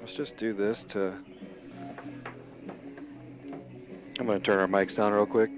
Let's just do this to... I'm going to turn our mics down real quick.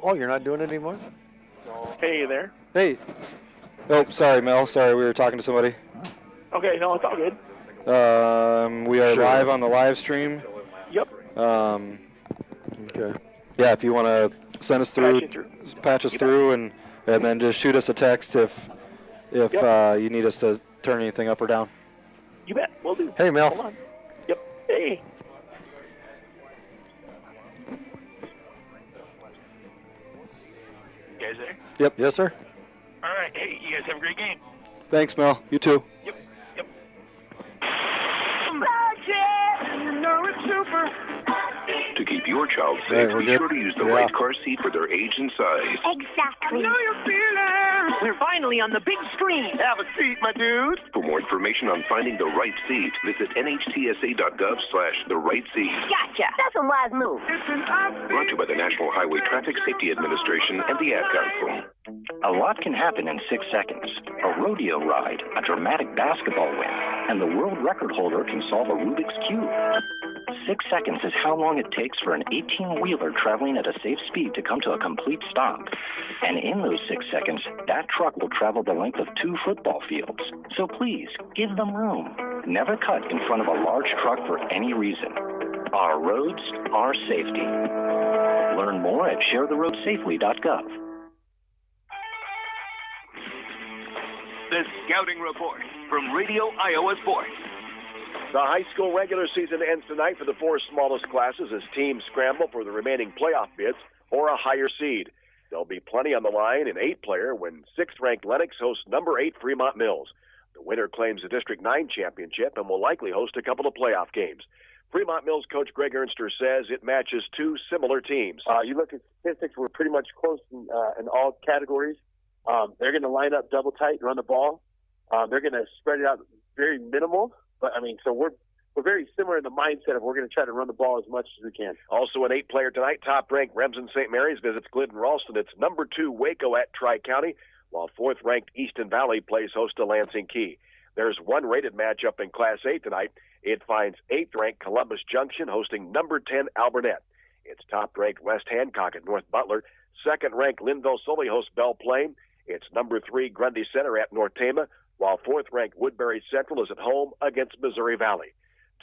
Oh, you're not doing it anymore? Hey there. Hey. Oh, sorry, Mel. Sorry, we were talking to somebody. Okay, no, it's all good. We are live on the live stream. Yep. Okay. Yeah, if you want to send us through, patch us through, and then just shoot us a text if you need us to turn anything up or down. You bet. Will do. Hey, Mel. Hold on. Yep. Hey. You guys there? Yep. Yes, sir. All right. Hey, you guys have a great game. Thanks, Mel. You too. Yep. Yep. You know it's super. To keep your child safe, be sure to use the right car seat for their age and size. Exactly. I know you're feeling. We're finally on the big screen. Have a seat, my dude. For more information on finding the right seat, visit nhtsa.gov/the right seat. Gotcha. That's a wise move. Brought to you by the National Highway Traffic Safety Administration and the Ad Council. A lot can happen in 6 seconds. A rodeo ride, a dramatic basketball win, and the world record holder can solve a Rubik's Cube. 6 seconds is how long it takes for an 18-wheeler traveling at a safe speed to come to a complete stop. And in those 6 seconds, that truck will travel the length of 2 football fields. So please, give them room. Never cut in front of a large truck for any reason. Our roads, our safety. Learn more at sharetheroadsafely.gov. The Scouting Report from Radio Iowa Sports. The high school regular season ends tonight for the 4 smallest classes as teams scramble for the remaining playoff bids or a higher seed. There'll be plenty on the line in 8-player when 6th-ranked Lennox hosts number 8 Fremont Mills. The winner claims the District 9 championship and will likely host a couple of playoff games. Fremont Mills coach Greg Ernster says it matches 2 similar teams. You look at statistics, we're pretty much close in all categories. They're going to line up double tight and run the ball. They're going to spread it out very minimal. But, so we're very similar in the mindset of we're going to try to run the ball as much as we can. Also an 8-player tonight, top-ranked Remsen St. Mary's visits Glidden Ralston. It's number 2 Waco at Tri-County, while 4th-ranked Easton Valley plays host to Lansing Key. There's one rated matchup in Class 8 tonight. It finds 8th-ranked Columbus Junction hosting number 10 Alburnett. It's top-ranked West Hancock at North Butler. 2nd-ranked Linville-Sully hosts Belle Plaine. It's number 3 Grundy Center at North Tama, while 4th-ranked Woodbury Central is at home against Missouri Valley.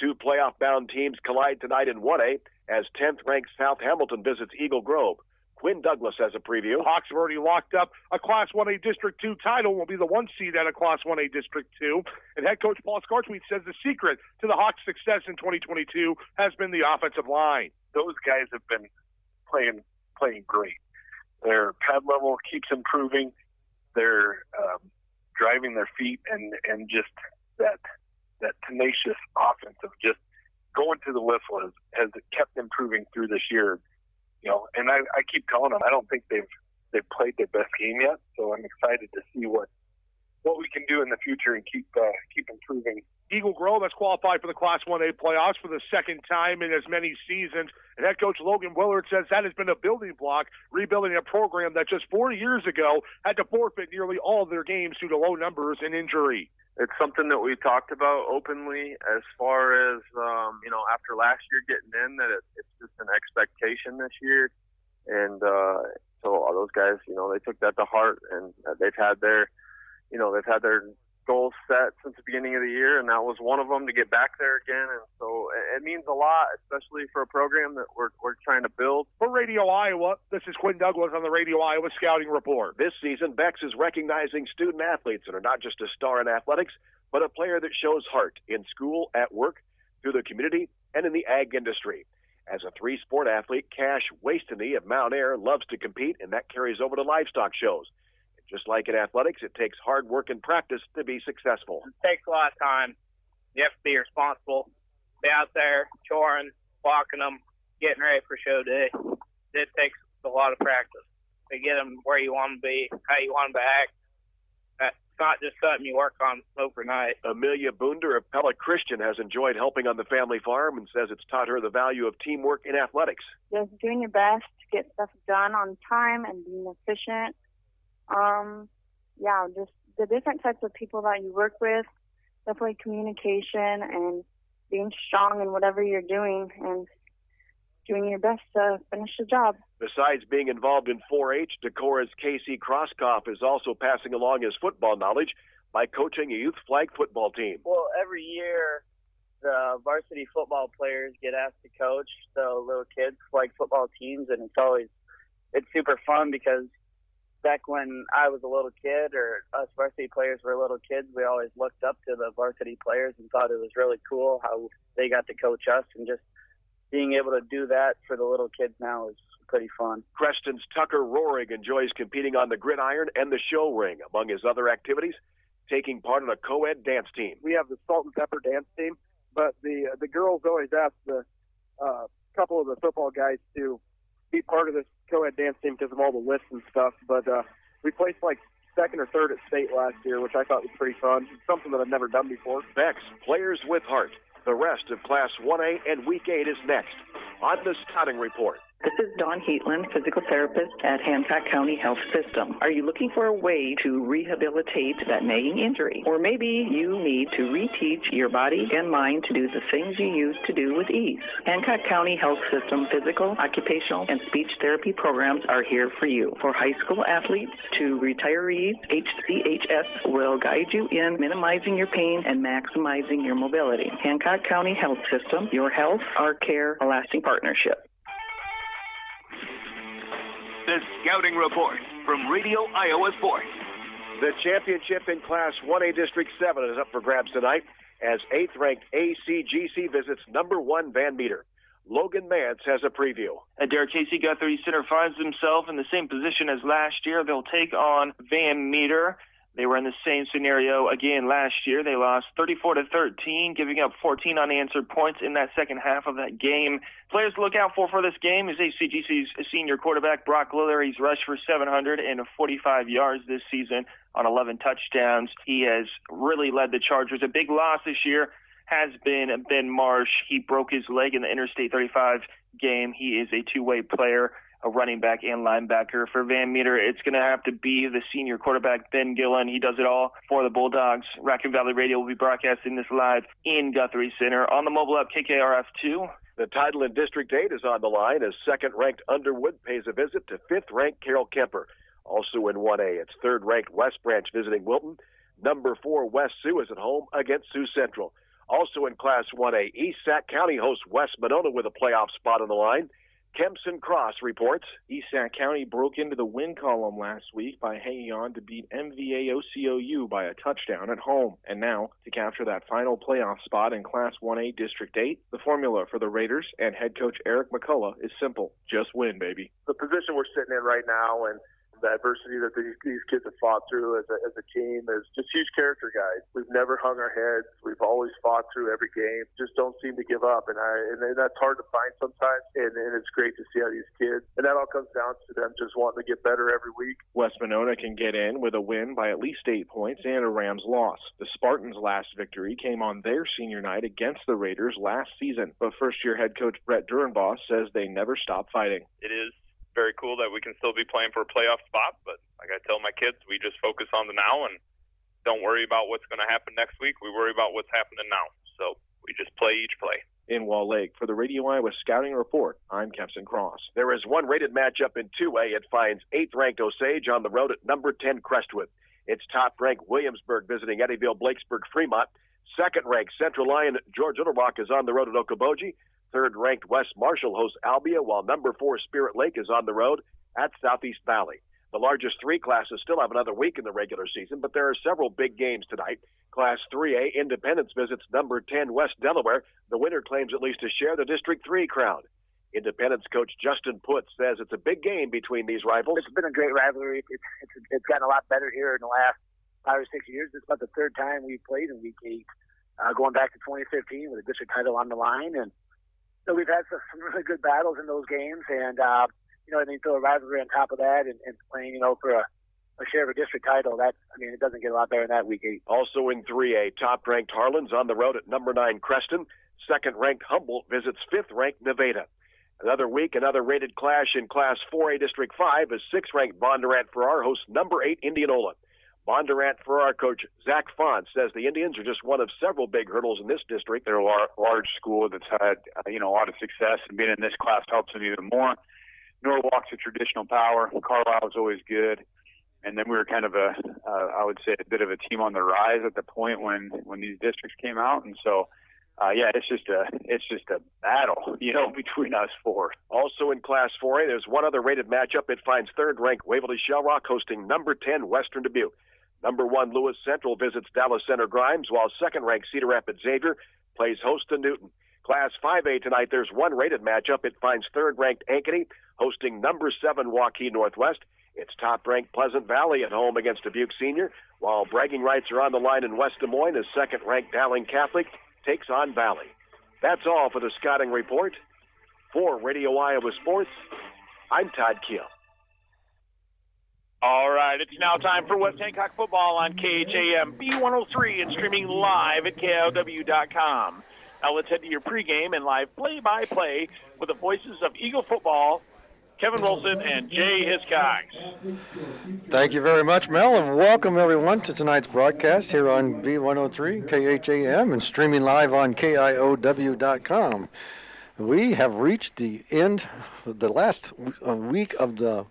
2 playoff-bound teams collide tonight in 1A as 10th-ranked South Hamilton visits Eagle Grove. Quinn Douglas has a preview. The Hawks have already locked up a Class 1A District 2 title, will be the 1 seed at a Class 1A District 2. And head coach Paul Scarsweet says the secret to the Hawks' success in 2022 has been the offensive line. Those guys have been playing great. Their pad level keeps improving. They're driving their feet and just that tenacious offense of just going to the whistle has kept improving through this year. And I keep telling them I don't think they've played their best game yet, so I'm excited to see what we can do in the future and keep improving. Eagle Grove has qualified for the Class 1A playoffs for the 2nd time in as many seasons. And head coach Logan Willard says that has been a building block, rebuilding a program that just 4 years ago had to forfeit nearly all of their games due to low numbers and injury. It's something that we talked about openly as far as, after last year getting in, that it's just an expectation this year. And so all those guys, they took that to heart, and they've had their goals set since the beginning of the year, and that was one of them, to get back there again. And so it means a lot, especially for a program that we're trying to build. For Radio Iowa, this is Quinn Douglas on the Radio Iowa Scouting Report. This season, Bex is recognizing student athletes that are not just a star in athletics, but a player that shows heart in school, at work, through the community, and in the ag industry. As a 3-sport athlete, Cash Wastany of Mount Air loves to compete, and that carries over to livestock shows. Just like in athletics, it takes hard work and practice to be successful. It takes a lot of time. You have to be responsible. Be out there, choring, walking them, getting ready for show day. It takes a lot of practice to get them where you want them to be, how you want them to act. It's not just something you work on overnight. Amelia Boonder of Pella Christian has enjoyed helping on the family farm and says it's taught her the value of teamwork in athletics. Just doing your best to get stuff done on time and being efficient. Just the different types of people that you work with, definitely communication and being strong in whatever you're doing and doing your best to finish the job. Besides being involved in 4-H, Decorah's Casey Crosskoff is also passing along his football knowledge by coaching a youth flag football team. Well, every year the varsity football players get asked to coach the little kids flag football teams, and it's super fun because back when I was a little kid, or us varsity players were little kids, we always looked up to the varsity players and thought it was really cool how they got to coach us, and just being able to do that for the little kids now is pretty fun. Creston's Tucker Rohrig enjoys competing on the gridiron and the show ring, among his other activities, taking part in a co-ed dance team. We have the Salt and Pepper dance team, but the girls always ask the couple of the football guys to be part of this co-ed dance team because of all the lifts and stuff. But we placed like 2nd or 3rd at state last year, which I thought was pretty fun. It's something that I've never done before. Bex, Players with Heart. The rest of Class 1A and Week 8 is next on the Scouting Report. This is Dawn Heatland, physical therapist at Hancock County Health System. Are you looking for a way to rehabilitate that nagging injury? Or maybe you need to reteach your body and mind to do the things you used to do with ease. Hancock County Health System physical, occupational, and speech therapy programs are here for you. For high school athletes to retirees, HCHS will guide you in minimizing your pain and maximizing your mobility. Hancock County Health System, your health, our care, a lasting partnership. The Scouting Report from Radio Iowa Sports. The championship in Class 1A District 7 is up for grabs tonight as 8th-ranked ACGC visits number 1 Van Meter. Logan Mance has a preview. Derek Casey, Guthrie Center finds himself in the same position as last year. They'll take on Van Meter. They were in the same scenario again last year. They lost 34-13, giving up 14 unanswered points in that second half of that game. Players to look out for this game is ACGC's senior quarterback Brock Liller. He's rushed for 745 yards this season on 11 touchdowns. He has really led the Chargers. A big loss this year has been Ben Marsh. He broke his leg in the Interstate 35 game. He is a two-way player, a running back and linebacker. For Van Meter, it's going to have to be the senior quarterback, Ben Gillen. He does it all for the Bulldogs. Raccoon Valley Radio will be broadcasting this live in Guthrie Center. On the mobile app, KKRF2. The title in District 8 is on the line as 2nd-ranked Underwood pays a visit to 5th-ranked Carroll Kemper. Also in 1A, it's 3rd-ranked West Branch visiting Wilton. Number 4 West Sioux is at home against Sioux Central. Also in Class 1A, East Sac County hosts West Monona with a playoff spot on the line. Kempson Cross reports. East Sac County broke into the win column last week by hanging on to beat MVA-OCOU by a touchdown at home. And now, to capture that final playoff spot in Class 1A District 8, the formula for the Raiders and head coach Eric McCullough is simple. Just win, baby. The position we're sitting in right now and the adversity that these kids have fought through as a team is just huge character guys. We've never hung our heads. We've always fought through every game. Just don't seem to give up, and that's hard to find sometimes. And it's great to see how these kids, and that all comes down to them just wanting to get better every week. West Monona can get in with a win by at least 8 points and a Rams loss. The Spartans' last victory came on their senior night against the Raiders last season, but first-year head coach Brett Durenboss says they never stop fighting. It is very cool that we can still be playing for a playoff spot, but like I tell my kids, we just focus on the now and don't worry about what's going to happen next week. We worry about what's happening now. So we just play each play. In Wall Lake, for the Radio Iowa Scouting Report, I'm Kempson Cross. There is one rated matchup in 2A. It finds 8th-ranked Osage on the road at number 10 Crestwood. It's top-ranked Williamsburg visiting Eddyville, Blakesburg, Fremont. 2nd-ranked Central Lyon George Littlebach is on the road at Okoboji. 3rd-ranked West Marshall hosts Albia, while number 4 Spirit Lake is on the road at Southeast Valley. The largest 3 classes still have another week in the regular season, but there are several big games tonight. Class 3A, Independence visits number 10 West Delaware. The winner claims at least to share the District 3 crown. Independence coach Justin Putz says it's a big game between these rivals. It's been a great rivalry. It's gotten a lot better here in the last 5 or 6 years. It's about the 3rd time we've played in Week 8, going back to 2015 with a district title on the line. And so we've had some really good battles in those games, and and then throw a rivalry on top of that, and playing for a share of a district title. It doesn't get a lot better than that Week 8. Also in 3A, top-ranked Harlan's on the road at number 9 Creston. 2nd-ranked Humboldt visits 5th-ranked Nevada. Another week, another rated clash in Class 4A District 5 as 6th-ranked Bondurant-Farrar hosts number 8 Indianola. Bondurant-Farrar coach Zach Font says the Indians are just one of several big hurdles in this district. They're a large school that's had a lot of success, and being in this class helps them even more. Norwalk's a traditional power. Carlisle's always good. And then we were kind of I would say a bit of a team on the rise at the point when these districts came out. And so, it's just a battle, between us 4. Also in Class 4A, there's one other rated matchup. It finds 3rd-ranked Waverly Shell Rock hosting number 10 Western Dubuque. Number 1 Lewis Central visits Dallas Center Grimes, while 2nd-ranked Cedar Rapids Xavier plays host to Newton. Class 5A tonight, there's one rated matchup. It finds 3rd-ranked Ankeny hosting number 7 Waukee Northwest. It's top-ranked Pleasant Valley at home against Dubuque Senior, while bragging rights are on the line in West Des Moines as 2nd-ranked Dowling Catholic takes on Valley. That's all for the Scouting Report. For Radio Iowa Sports, I'm Todd Keel. All right, it's now time for West Hancock football on KHAM B103 and streaming live at KLW.com. Now let's head to your pregame and live play-by-play with the voices of Eagle football Kevin Wilson and Jay Hiscox. Thank you very much, Mel, and welcome everyone to tonight's broadcast here on V103 KHAM and streaming live on KIOW.com. We have reached the end, the last week of the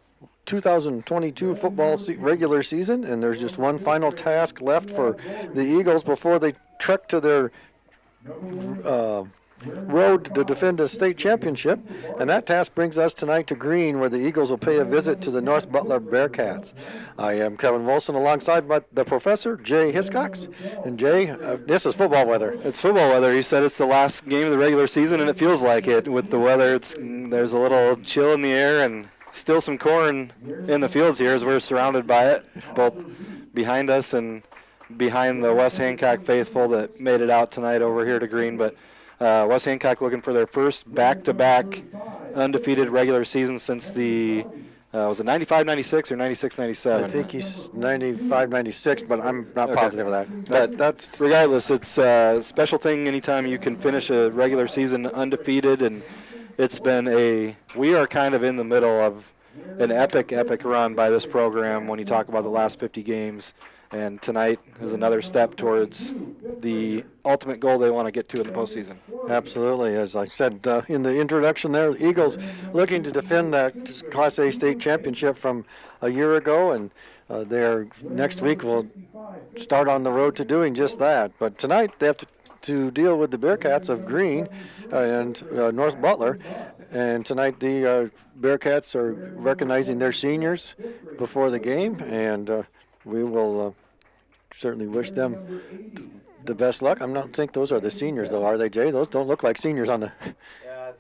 2022 football regular season, and there's just one final task left for the Eagles before they trek to their road to defend the state championship, and that task brings us tonight to Green, where the Eagles will pay a visit to the North Butler Bearcats. I am Kevin Wilson alongside the professor, Jay Hiscox. And Jay, this is football weather. It's football weather. You said it's the last game of the regular season, and it feels like it with the weather. There's a little chill in the air and still some corn in the fields here as we're surrounded by it, both behind us and behind the West Hancock faithful that made it out tonight over here to Green. But West Hancock looking for their first back-to-back undefeated regular season since the, was it 95-96 or 96-97? I think he's 95-96, but I'm not positive of that. That's regardless, it's a special thing anytime you can finish a regular season undefeated, and it's been we are kind of in the middle of an epic run by this program when you talk about the last 50 games. And tonight is another step towards the ultimate goal they want to get to in the postseason. Absolutely. As I said in the introduction there, the Eagles looking to defend that Class A state championship from a year ago, and next week will start on the road to doing just that. But tonight they have to deal with the Bearcats of Green and North Butler. And tonight the Bearcats are recognizing their seniors before the game, and we will certainly wish them the best luck. I don't think those are the seniors, though, are they, Jay? Those don't look like seniors on the... Yeah,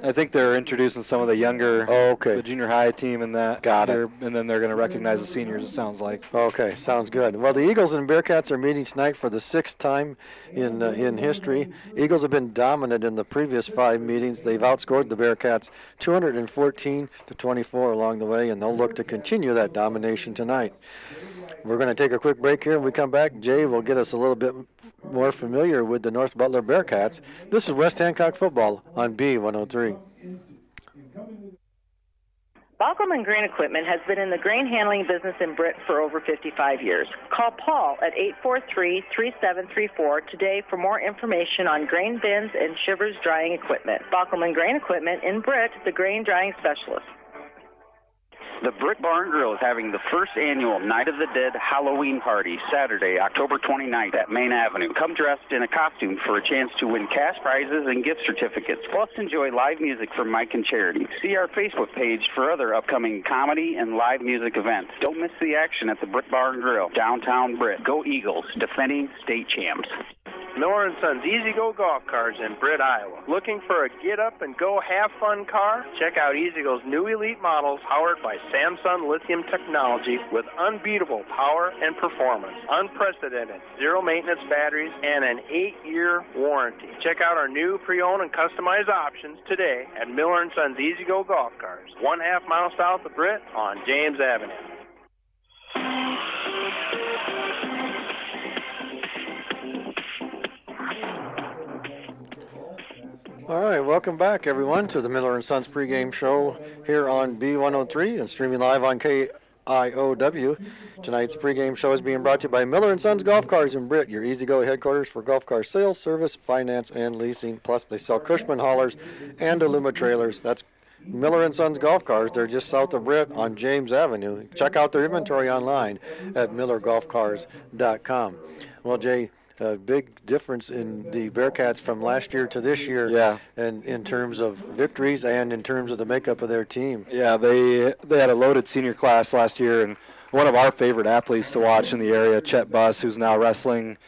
I think they're introducing some of the younger, the junior high team in that. Got it. And then they're going to recognize the seniors, it sounds like. Okay, sounds good. Well, the Eagles and Bearcats are meeting tonight for the 6th time in history. Eagles have been dominant in the previous 5 meetings. They've outscored the Bearcats 214-24 along the way, and they'll look to continue that domination tonight. We're going to take a quick break here. When we come back, Jay will get us a little bit more familiar with the North Butler Bearcats. This is West Hancock football on B103. Baucom and Grain Equipment has been in the grain handling business in Britt for over 55 years. Call Paul at 843-3734 today for more information on grain bins and Shivers drying equipment. Baucom and Grain Equipment in Britt, the grain drying specialist. The Brick Barn Grill is having the first annual Night of the Dead Halloween party Saturday, October 29th at Main Avenue. Come dressed in a costume for a chance to win cash prizes and gift certificates. Plus, enjoy live music from Mike and Charity. See our Facebook page for other upcoming comedy and live music events. Don't miss the action at the Brick Barn Grill, downtown Britt. Go Eagles, defending state champs. Miller & Sons Easy Go Golf Cars in Britt, Iowa. Looking for a get-up-and-go have-fun car? Check out Easy Go's new elite models powered by Samsung lithium technology with unbeatable power and performance, unprecedented zero-maintenance batteries, and an 8-year warranty. Check out our new pre-owned and customized options today at Miller & Sons Easy Go Golf Cars, 1/2 mile south of Britt on James Avenue. All right, welcome back, everyone, to the Miller & Sons pregame show here on B103 and streaming live on KIOW. Tonight's pregame show is being brought to you by Miller & Sons Golf Cars in Britt, your easy-go headquarters for golf car sales, service, finance, and leasing. Plus, they sell Cushman haulers and Aluma trailers. That's Miller & Sons Golf Cars. They're just south of Britt on James Avenue. Check out their inventory online at millergolfcars.com. Well, Jay, a big difference in the Bearcats from last year to this year, and in terms of victories and in terms of the makeup of their team. Yeah, they had a loaded senior class last year, and one of our favorite athletes to watch in the area, Chet Buss, who's now wrestling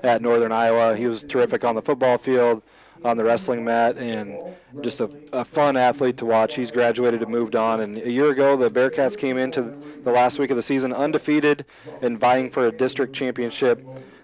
at Northern Iowa. He was terrific on the football field, on the wrestling mat, and just a fun athlete to watch. He's graduated and moved on, and a year ago the Bearcats came into the last week of the season undefeated and vying for a district championship.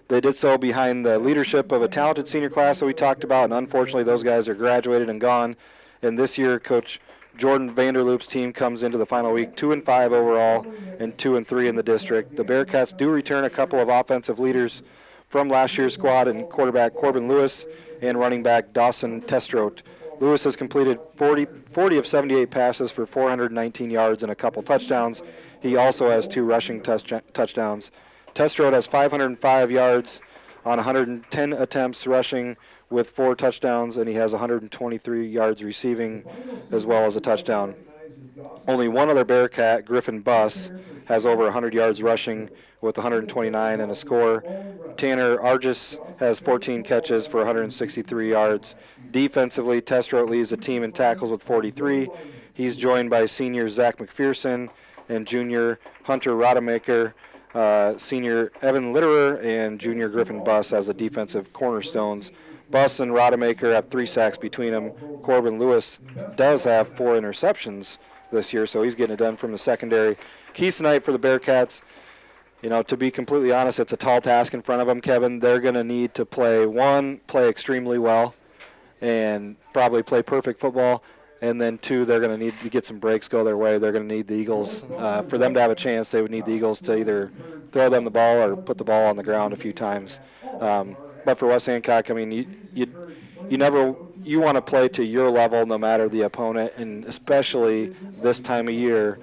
They did so behind the leadership of a talented senior class that we talked about, and unfortunately those guys are graduated and gone. And this year, Coach Jordan Vanderloop's team comes into the final week 2-5 overall and 2-3 in the district. The Bearcats do return a couple of offensive leaders from last year's squad, and quarterback Corbin Lewis and running back Dawson Testrote. Lewis has completed 40 of 78 passes for 419 yards and a couple touchdowns. He also has 2 rushing touchdowns. Testrode has 505 yards on 110 attempts rushing with 4 touchdowns, and he has 123 yards receiving as well as a touchdown. Only one other Bearcat, Griffin Buss, has over 100 yards rushing with 129 and a score. Tanner Argis has 14 catches for 163 yards. Defensively, Testrode leads the team in tackles with 43. He's joined by senior Zach McPherson and junior Hunter Rodemaker, senior Evan Litterer, and junior Griffin Buss as the defensive cornerstones. Buss and Rodemaker have 3 sacks between them. Corbin Lewis does have 4 interceptions this year, so he's getting it done from the secondary. Keys tonight for the Bearcats, to be completely honest, it's a tall task in front of them, Kevin. They're going to need to play extremely well and probably play perfect football, and then 2, they're going to need to get some breaks go their way. They're going to need the Eagles. For them to have a chance, they would need the Eagles to either throw them the ball or put the ball on the ground a few times. But for West Hancock, I mean, you want to play to your level no matter the opponent, and especially this time of year.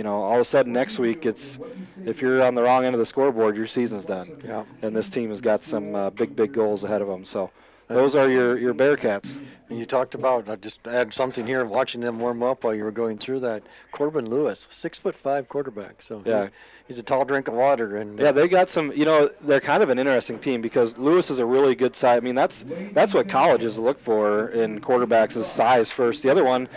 All of a sudden next week, if you're on the wrong end of the scoreboard, your season's done. Yeah. And this team has got some big goals ahead of them. So those are your Bearcats. And you talked about, I'll just add something here, watching them warm up while you were going through that. Corbin Lewis, 6'5" quarterback. So yeah. He's a tall drink of water. And yeah, they got some, they're kind of an interesting team because Lewis is a really good size. I mean, that's what colleges look for in quarterbacks is size first. The other one,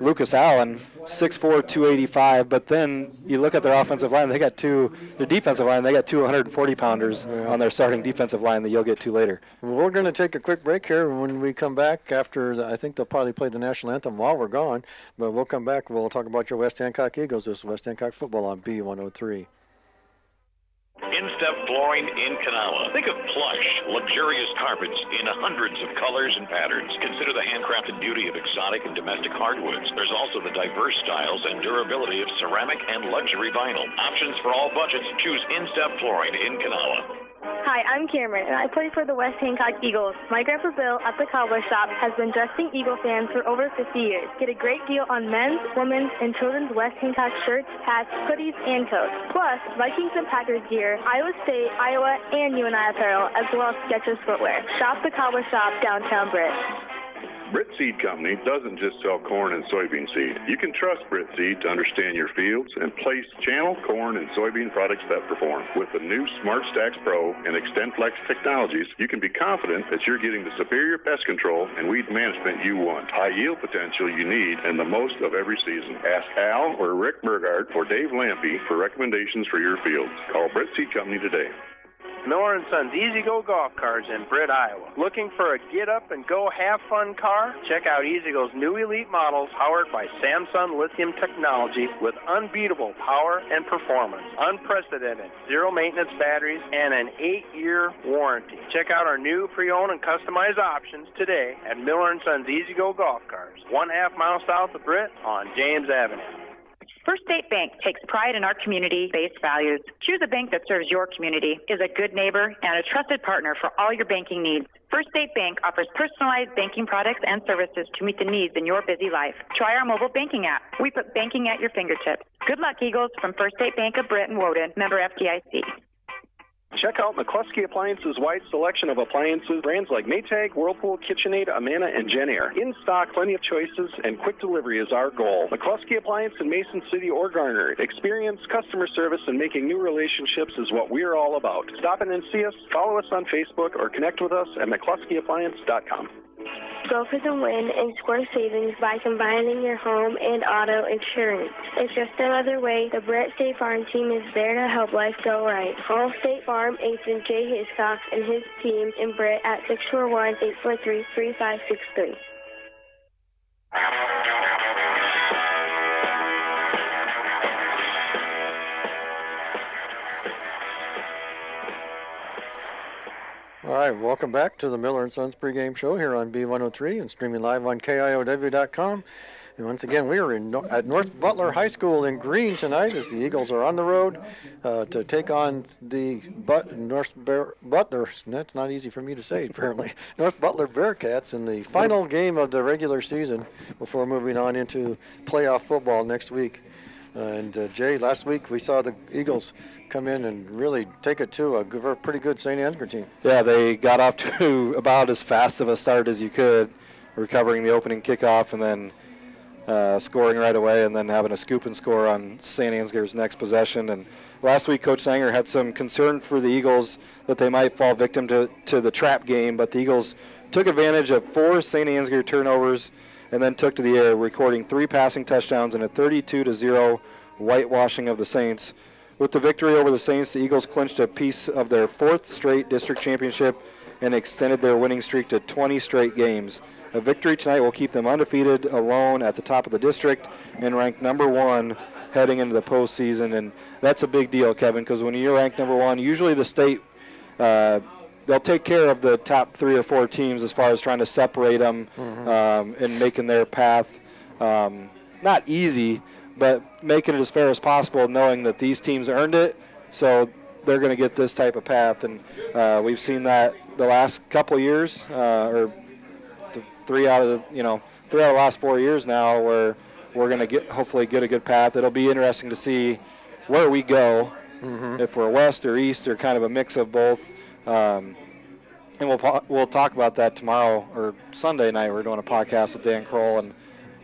Lucas Allen, 6'4", 285, but then you look at their offensive line, their defensive line, they got 2 140-pounders on their starting defensive line that you'll get to later. Well, we're going to take a quick break here. When we come back I think they'll probably play the national anthem while we're gone, but we'll come back. We'll talk about your West Hancock Eagles. This is West Hancock football on B103. In-step flooring in Kanawha. Think of plush, luxurious carpets in hundreds of colors and patterns. Consider the handcrafted beauty of exotic and domestic hardwoods. There's also the diverse styles and durability of ceramic and luxury vinyl. Options for all budgets. Choose in-step flooring in Kanawha. Hi, I'm Cameron, and I play for the West Hancock Eagles. My Grandpa Bill at the Cowboy Shop has been dressing Eagle fans for over 50 years. Get a great deal on men's, women's, and children's West Hancock shirts, hats, hoodies, and coats. Plus, Vikings and Packers gear, Iowa State, Iowa, and UNI apparel, as well as Skechers footwear. Shop the Cowboy Shop, downtown Britt. Britt Seed Company doesn't just sell corn and soybean seed. You can trust Britt Seed to understand your fields and place channel corn and soybean products that perform. With the new Smart Stacks Pro and XtendFlex technologies, you can be confident that you're getting the superior pest control and weed management you want, high yield potential you need, and the most of every season. Ask Al or Rick Burgard or Dave Lampy for recommendations for your fields. Call Britt Seed Company today. Miller & Sons Easy Go Golf Cars in Britt, Iowa. Looking for a get-up-and-go have-fun car? Check out Easy Go's new elite models powered by Samsung lithium technology with unbeatable power and performance, unprecedented zero-maintenance batteries, and an 8-year warranty. Check out our new pre-owned and customized options today at Miller & Sons Easy Go Golf Cars, 1/2 mile south of Britt on James Avenue. First State Bank takes pride in our community-based values. Choose a bank that serves your community, is a good neighbor, and a trusted partner for all your banking needs. First State Bank offers personalized banking products and services to meet the needs in your busy life. Try our mobile banking app. We put banking at your fingertips. Good luck, Eagles, from First State Bank of Britt and Woden, member FDIC. Check out McCluskey Appliances' wide selection of appliances, brands like Maytag, Whirlpool, KitchenAid, Amana, and Genair. In stock, plenty of choices, and quick delivery is our goal. McCluskey Appliance in Mason City or Garner. Experience, customer service, and making new relationships is what we're all about. Stop in and see us, follow us on Facebook, or connect with us at McCluskeyAppliance.com. Go for the win and score savings by combining your home and auto insurance. It's just another way the Brett State Farm team is there to help life go right. Call State Farm agent Jay Hiscox and his team in Brett at 641-843-3563. All right, welcome back to the Miller & Sons pregame show here on B103 and streaming live on KIOW.com. And once again, we are at North Butler High School in Greene tonight as the Eagles are on the road to take on the Butler, that's not easy for me to say apparently, North Butler Bearcats in the final game of the regular season before moving on into playoff football next week. And Jay, last week we saw the Eagles come in and really take it to a pretty good St. Ansgar team. Yeah, they got off to about as fast of a start as you could, recovering the opening kickoff and then scoring right away and then having a scoop and score on St. Ansgar's next possession. And last week, Coach Sanger had some concern for the Eagles that they might fall victim to the trap game, but the Eagles took advantage of 4 St. Ansgar turnovers and then took to the air, recording 3 passing touchdowns and a 32-0 whitewashing of the Saints. With the victory over the Saints, the Eagles clinched a piece of their 4th straight district championship and extended their winning streak to 20 straight games. A victory tonight will keep them undefeated, alone at the top of the district, and ranked number 1 heading into the postseason. And that's a big deal, Kevin, because when you're ranked number 1, usually the state, they'll take care of the top 3 or 4 teams as far as trying to separate them and making their path not easy, but making it as fair as possible, knowing that these teams earned it, so they're going to get this type of path. And we've seen that the last couple of years, or 3 out of the last 4 years now, where we're going to hopefully get a good path. It'll be interesting to see where we go, if we're west or east or kind of a mix of both. And we'll talk about that tomorrow or Sunday night. We're doing a podcast with Dan Kroll and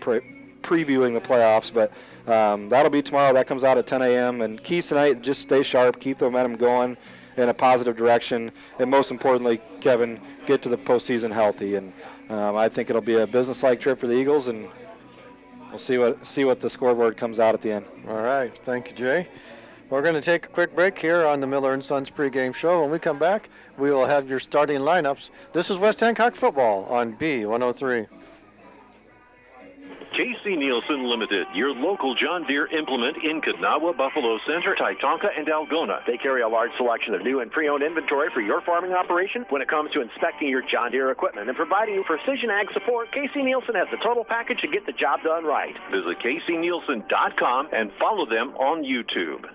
previewing the playoffs, but that'll be tomorrow. That comes out at 10 a.m. And keys tonight, just stay sharp, keep the momentum going in a positive direction, and most importantly, Kevin, get to the postseason healthy. And I think it'll be a business-like trip for the Eagles, and we'll see what the scoreboard comes out at the end. All right, thank you, Jay. We're going to take a quick break here on the Miller & Sons pregame show. When we come back, we will have your starting lineups. This is West Hancock football on B103. K.C. Nielsen Limited, your local John Deere implement in Kanawha, Buffalo Center, Titonka, and Algona. They carry a large selection of new and pre-owned inventory for your farming operation. When it comes to inspecting your John Deere equipment and providing you precision ag support, K.C. Nielsen has the total package to get the job done right. Visit kcnielsen.com and follow them on YouTube.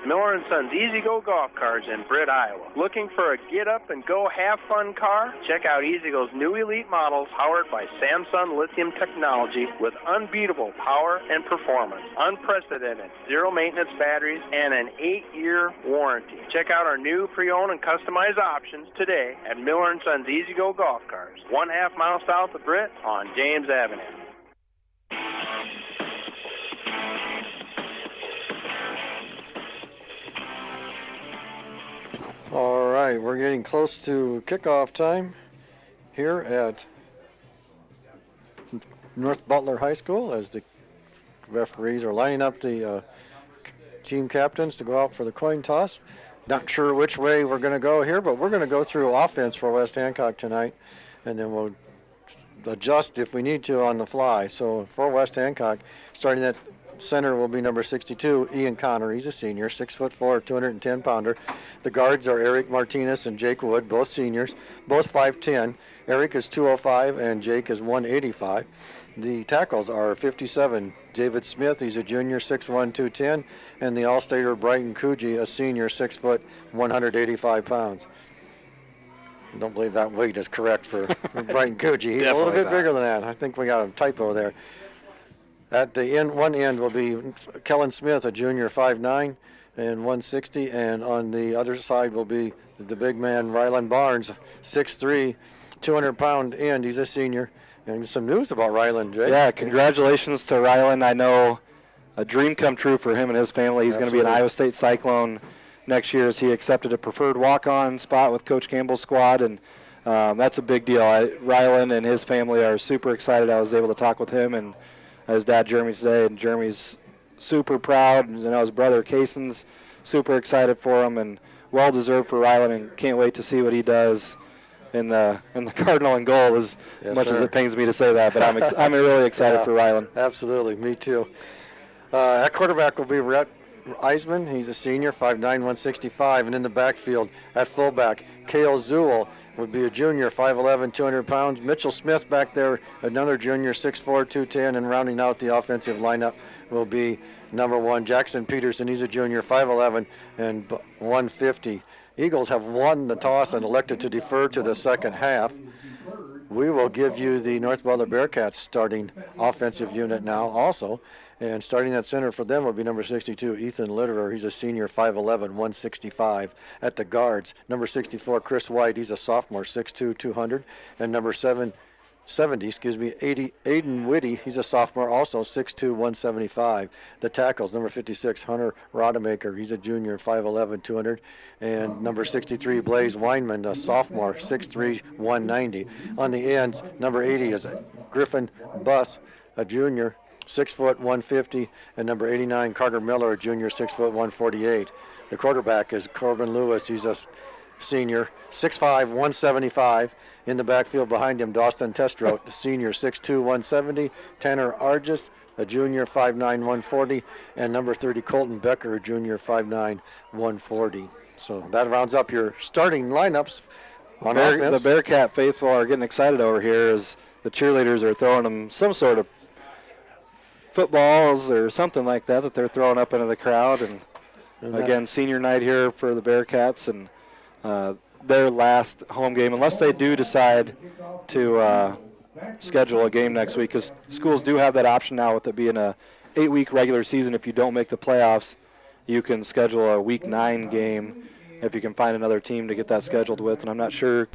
Miller & Sons Easy Go Golf Carts in Britt, Iowa. Looking for a get-up-and-go have-fun car? Check out Easy Go's new elite models powered by Samsung lithium technology with unbeatable power and performance, unprecedented zero-maintenance batteries, and an 8-year warranty. Check out our new pre-owned and customized options today at Miller & Sons Easy Go Golf Carts, 1/2 mile south of Britt on James Avenue. All right, we're getting close to kickoff time here at North Butler High School as the referees are lining up the team captains to go out for the coin toss. Not sure which way we're going to go here, but we're going to go through offense for West Hancock tonight, and then we'll adjust if we need to on the fly. So for West Hancock, starting at center will be number 62, Ian Connor. He's a senior, 6'4", 210-pounder. The guards are Eric Martinez and Jake Wood, both seniors, both 5'10". Eric is 205 and Jake is 185. The tackles are 57, David Smith. He's a junior, 6'1", 210, and the All-Stater Brighton Coogee, a senior, 6 foot, 185 pounds. I don't believe that weight is correct for Brighton Coogee. He's a little bit bigger than that. I think we got a typo there. At the end, one end will be Kellen Smith, a junior, 5'9", and 160, and on the other side will be the big man Rylan Barnes, 6'3", 200-pound end. He's a senior. And some news about Rylan, Jay. Yeah, congratulations to Rylan. I know a dream come true for him and his family. He's going to be an Iowa State Cyclone next year as he accepted a preferred walk-on spot with Coach Campbell's squad, and that's a big deal. Rylan and his family are super excited. I was able to talk with him and his dad Jeremy today, and Jeremy's super proud. And, his brother Kaysen's super excited for him, and well deserved for Rylan, and can't wait to see what he does in the Cardinal and goal. As much as it pains me to say that, but I'm really excited for Rylan. Absolutely, me too. At quarterback will be Eisman, he's a senior, 5'9", 165. And in the backfield at fullback, Cale Zuhl would be a junior, 5'11", 200 pounds. Mitchell Smith back there, another junior, 6'4", 210. And rounding out the offensive lineup will be number 1, Jackson Peterson. He's a junior, 5'11", and 150. Eagles have won the toss and elected to defer to the second half. We will give you the North Butler Bearcats starting offensive unit now also. And starting at center for them will be number 62, Ethan Litterer. He's a senior, 5'11", 165. At the guards, number 64, Chris White. He's a sophomore, 6'2", 200. And number 70, Aiden Whitty. He's a sophomore, also 6'2", 175. The tackles, number 56, Hunter Rodemaker. He's a junior, 5'11", 200. And number 63, Blaze Weinman, a sophomore, 6'3", 190. On the ends, number 80 is Griffin Buss, a junior, 6', 150, and number 89, Carter Miller, a junior, 6', 148. The quarterback is Corbin Lewis. He's a senior, 6'5", 175. In the backfield behind him, Dawson Testrout, senior, 6'2", 170. Tanner Argis, a junior, 5'9", 140. And number 30, Colton Becker, a junior, 5'9", 140. So that rounds up your starting lineups on offense. The Bearcat faithful are getting excited over here as the cheerleaders are throwing them some sort of footballs or something like that they're throwing up into the crowd. And again, senior night here for the Bearcats, and their last home game, unless they do decide to schedule a game next week, because schools do have that option now with it being a 8-week regular season. If you don't make the playoffs, you can schedule a Week 9 game if you can find another team to get that scheduled with, and I'm not sure